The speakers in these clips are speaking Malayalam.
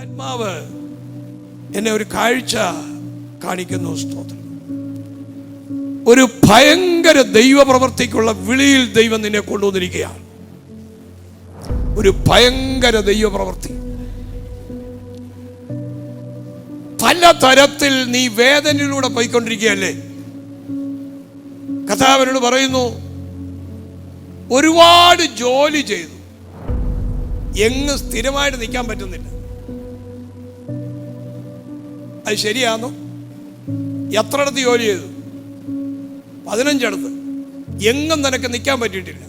ആത്മാവ് എന്നെ ഒരു കാഴ്ച കാണിക്കുന്നു. സ്തോത്രം. ഒരു ഭയങ്കര ദൈവപ്രവർത്തിക്കുള്ള വിളിയിൽ ദൈവം നിന്നെ കൊണ്ടുവന്നിരിക്കുകയാണ്. ഒരു ഭയങ്കര ദൈവപ്രവർത്തി. പല തരത്തിൽ നീ വേദനയിലൂടെ പോയിക്കൊണ്ടിരിക്കുകയല്ലേ. കർത്താവിനോട് പറയുന്നു, ഒരുപാട് ജോലി ചെയ്തു, എങ്ങ് സ്ഥിരമായിട്ട് നിൽക്കാൻ പറ്റുന്നില്ല. അത് ശരിയാണോ? എത്രയിടത്ത് ജോലി ചെയ്തു? 15 എങ്ങും നിനക്ക് നിൽക്കാൻ പറ്റിയിട്ടില്ല.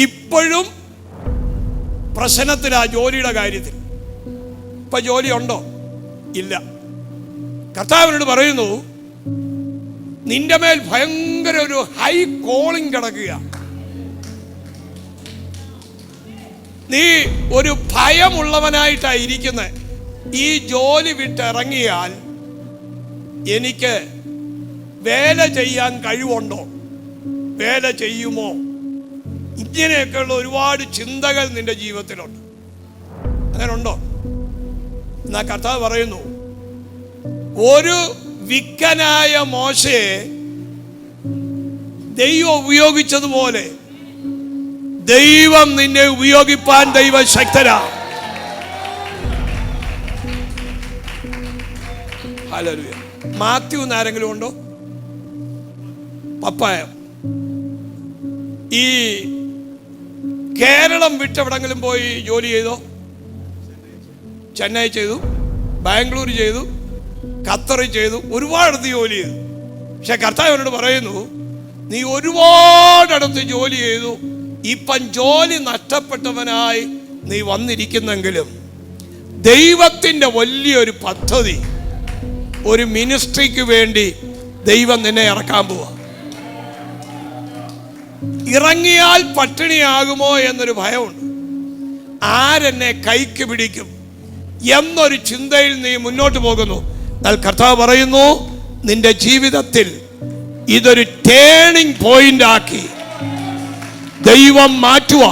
ഇപ്പോഴും പ്രശ്നത്തിലാ ജോലിയുടെ കാര്യത്തിൽ. ഇപ്പൊ ജോലി ഉണ്ടോ? ഇല്ല. കർത്താവിനോട് പറയുന്നു, നിന്റെ മേൽ ഭയങ്കര ഒരു ഹൈ കോളിംഗ് കിടക്കുക. നീ ഒരു ഭയമുള്ളവനായിട്ടാണ് ഇരിക്കുന്നത്. ഈ ജോലി വിട്ടിറങ്ങിയാൽ എനിക്ക് വേല ചെയ്യാൻ കഴിവുണ്ടോ? വേല ചെയ്യുമോ? ഇങ്ങനെയൊക്കെയുള്ള ഒരുപാട് ചിന്തകൾ നിന്റെ ജീവിതത്തിലുണ്ട്. അങ്ങനെ ഉണ്ടോ? എന്നാ കർത്താവ് പറയുന്നു, ഒരു വിക്കനായ മോശയെ ദൈവം ഉപയോഗിച്ചതുപോലെ ദൈവം നിന്നെ ഉപയോഗിപ്പാൻ ദൈവശക്തനാ. ഹല്ലേലൂയ. മാത്യു എന്നാരെങ്കിലും ഉണ്ടോ? പപ്പായ. ഈ കേരളം വിട്ടെവിടെങ്കിലും പോയി ജോലി ചെയ്തോ? ചെന്നൈ ചെയ്തു, ബാംഗ്ലൂർ ചെയ്തു, ഖത്തറിൽ ചെയ്തു, ഒരുപാടടുത്ത് ജോലി ചെയ്തു. പക്ഷെ കർത്താവിനോട് പറയുന്നു, നീ ഒരുപാടടുത്ത് ജോലി ചെയ്തു, ഇപ്പം ജോലി നഷ്ടപ്പെട്ടവനായി നീ വന്നിരിക്കുന്നെങ്കിലും ദൈവത്തിൻ്റെ വലിയൊരു പദ്ധതി, ഒരു മിനിസ്ട്രിക്ക് വേണ്ടി ദൈവം നിന്നെ ഇറക്കാൻ പോവാ. ഇറങ്ങിയാൽ പട്ടിണിയാകുമോ എന്നൊരു ഭയമുണ്ട്. ആരെന്നെ കൈക്ക് പിടിക്കും എന്നൊരു ചിന്തയിൽ നീ മുന്നോട്ട് പോകുന്നു. എന്നാൽ കർത്താവ് പറയുന്നു, നിന്റെ ജീവിതത്തിൽ ഇതൊരു ടേണിംഗ് പോയിന്റ് ആക്കി ദൈവം മാറ്റുക.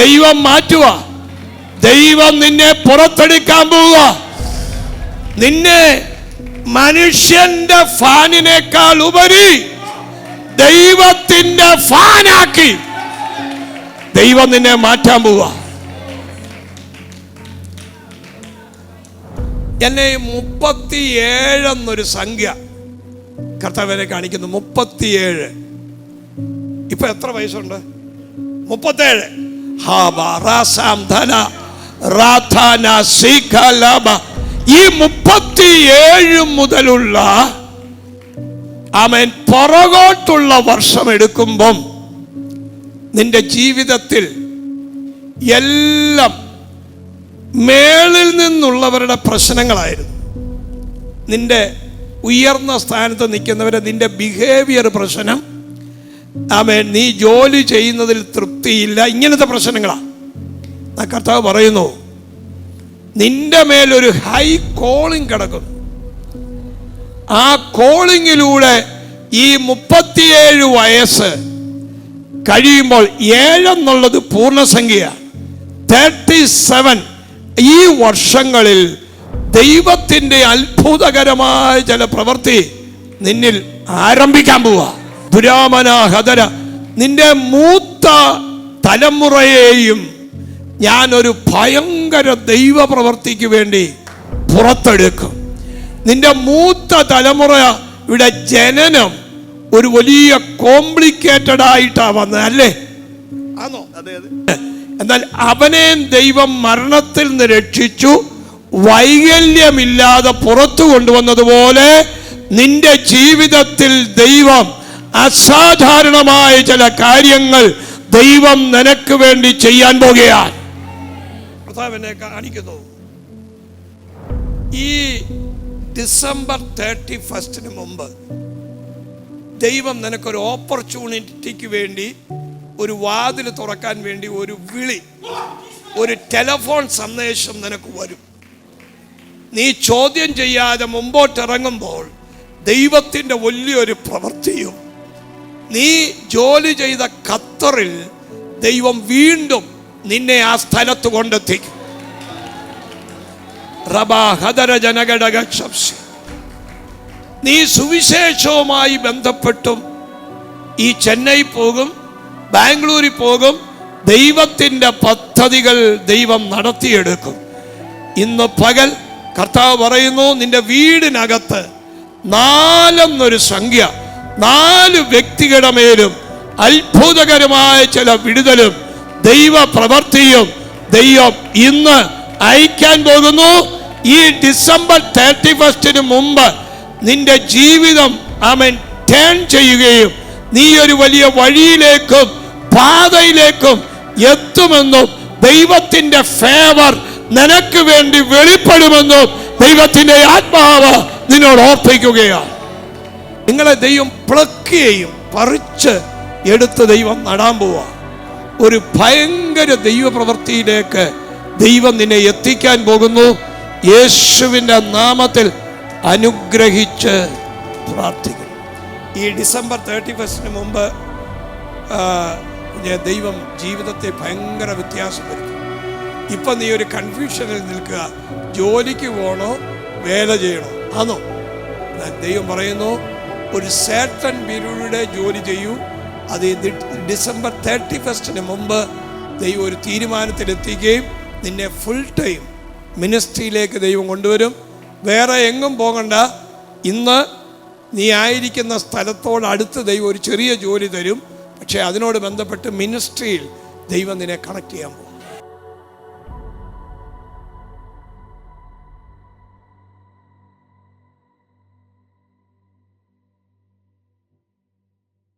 ദൈവം മാറ്റുക. ദൈവം നിന്നെ പുറത്തെടുക്കാൻ പോവുക. നിന്നെ മനുഷ്യന്റെ ഫാനിനേക്കാൾ ഉപരി ദൈവത്തിന്റെ ഫാനാക്കി ദൈവം നിന്നെ മാറ്റാൻ പോവുക. എന്നെ 37 എന്നൊരു സംഖ്യ കർത്താവിനെ കാണിക്കുന്നു. 37. ഇപ്പൊ എത്ര വയസ്സുണ്ട്? 37. ഈ 37 മുതലുള്ള ആമേൻ പുറകോട്ടുള്ള വർഷം എടുക്കുമ്പം നിന്റെ ജീവിതത്തിൽ എല്ലാം മേളിൽ നിന്നുള്ളവരുടെ പ്രശ്നങ്ങളായിരുന്നു. നിന്റെ ഉയർന്ന സ്ഥാനത്ത് നിൽക്കുന്നവരെ നിന്റെ ബിഹേവിയർ പ്രശ്നം, ആമേൻ നീ ജോലി ചെയ്യുന്നതിൽ തൃപ്തിയില്ല, ഇങ്ങനത്തെ പ്രശ്നങ്ങളാണ്. കർത്താവ് പറയുന്നു, നിന്റെ മേലൊരു ഹൈ കോളിംഗ് കിടക്കുന്നു. ആ കോളിങ്ങിലൂടെ ഈ 37 വയസ്സ് കഴിയുമ്പോൾ 7 എന്നുള്ളത് പൂർണ്ണസംഖ്യയാണ്. 37 ഈ വർഷങ്ങളിൽ ദൈവത്തിൻ്റെ അത്ഭുതകരമായ ചില പ്രവൃത്തി നിന്നിൽ ആരംഭിക്കാൻ പോവാ. ദുരാമനാഹതര, നിന്റെ മൂത്ത തലമുറയെയും ഞാനൊരു ഭയങ്കര ദൈവപ്രവൃത്തിക്ക് വേണ്ടി പുറത്തെടുക്കും. നിന്റെ മൂത്ത തലമുറയുടെ ജനനം ഒരു വലിയ കോംപ്ലിക്കേറ്റഡ് ആയിട്ടാ വന്നത്, അല്ലേ? ആണോ? എന്നാൽ അവനെ ദൈവം മരണത്തിൽ നിന്ന് രക്ഷിച്ചു വൈകല്യമില്ലാതെ പുറത്തു കൊണ്ടുവന്നതുപോലെ നിന്റെ ജീവിതത്തിൽ ദൈവം അസാധാരണമായ ചില കാര്യങ്ങൾ ദൈവം നിനക്ക് വേണ്ടി ചെയ്യാൻ പോകുകയാണ്. കർത്താവിനെ കാണിക്കുന്നു. ഈ ഡിസംബർ 31 മുമ്പ് ദൈവം നിനക്കൊരു ഓപ്പർച്യൂണിറ്റിക്ക് വേണ്ടി, ഒരു വാതിൽ തുറക്കാൻ വേണ്ടി ഒരു വിളി, ഒരു ടെലിഫോൺ സന്ദേശം നിനക്ക് വരും. നീ ചോദ്യം ചെയ്യാതെ മുമ്പോട്ടിറങ്ങുമ്പോൾ ദൈവത്തിൻ്റെ വലിയൊരു പ്രവൃത്തിയും, നീ ജോലി ചെയ്ത ഖത്തറിൽ ദൈവം വീണ്ടും നിന്നെ ആ സ്ഥലത്ത് കൊണ്ടെത്തിക്കും. നീ സുവിശേഷവുമായി ബന്ധപ്പെട്ടും ഈ ചെന്നൈ പോകും, ബാംഗ്ലൂരിൽ പോകും. ദൈവത്തിൻ്റെ പദ്ധതികൾ ദൈവം നടത്തിയെടുക്കും. ഇന്ന് പകൽ കർത്താവ് പറയുന്നു, നിന്റെ വീടിനകത്ത് 4 എന്നൊരു സംഖ്യ, 4 വ്യക്തികളുടെ മേലും അത്ഭുതകരമായ ചില വിടുതലും ദൈവ പ്രവൃത്തിയും ദൈവം ഇന്ന് അയക്കാൻ പോകുന്നു. ഈ ഡിസംബർ 31 മുമ്പ് നിന്റെ ജീവിതം ടേൺ ചെയ്യുകയും നീ ഒരു വലിയ വഴിയിലേക്കും പാതയിലേക്കും എത്തുമെന്നും ദൈവത്തിന്റെ ഫേവർ നിനക്ക് വേണ്ടി വെളിപ്പെടുമെന്നും ദൈവത്തിന്റെ ആത്മാവ് നിന്നോട് ഓർപ്പിക്കുകയാണ്. നിങ്ങളെ ദൈവം പ്ലക്കുകയും പറിച്ച് എടുത്ത് ദൈവം നടാൻ പോവാ. ഒരു ഭയങ്കര ദൈവപ്രവൃത്തിയിലേക്ക് ദൈവം നിന്നെ എത്തിക്കാൻ പോകുന്നു. യേശുവിൻ്റെ നാമത്തിൽ അനുഗ്രഹിച്ച് പ്രാർത്ഥിക്കുന്നു. ഈ ഡിസംബർ 31 മുമ്പ് ദൈവം ജീവിതത്തെ ഭയങ്കര വ്യത്യാസം വരുത്തും. ഇപ്പം നീ ഒരു കൺഫ്യൂഷനിൽ നിൽക്കുക, ജോലിക്ക് പോകണോ വേല ചെയ്യണോ ആണോ? ദൈവം പറയുന്നു, ഒരു സേർട്ടൻ പീരീഡ് ജോലി ചെയ്യൂ. അത് ഡിസംബർ 31 മുമ്പ് ദൈവം ഒരു തീരുമാനത്തിലെത്തിക്കുകയും നിന്നെ ഫുൾ ടൈം മിനിസ്ട്രിയിലേക്ക് ദൈവം കൊണ്ടുവരും. വേറെ എങ്ങും പോകണ്ട. ഇന്ന് നീ ആയിരിക്കുന്ന സ്ഥലത്തോട് അടുത്ത് ദൈവം ഒരു ചെറിയ ജോലി തരും. പക്ഷേ അതിനോട് ബന്ധപ്പെട്ട് മിനിസ്ട്രിയിൽ ദൈവം നിന്നെ കണക്ട് ചെയ്യാൻ പോകും.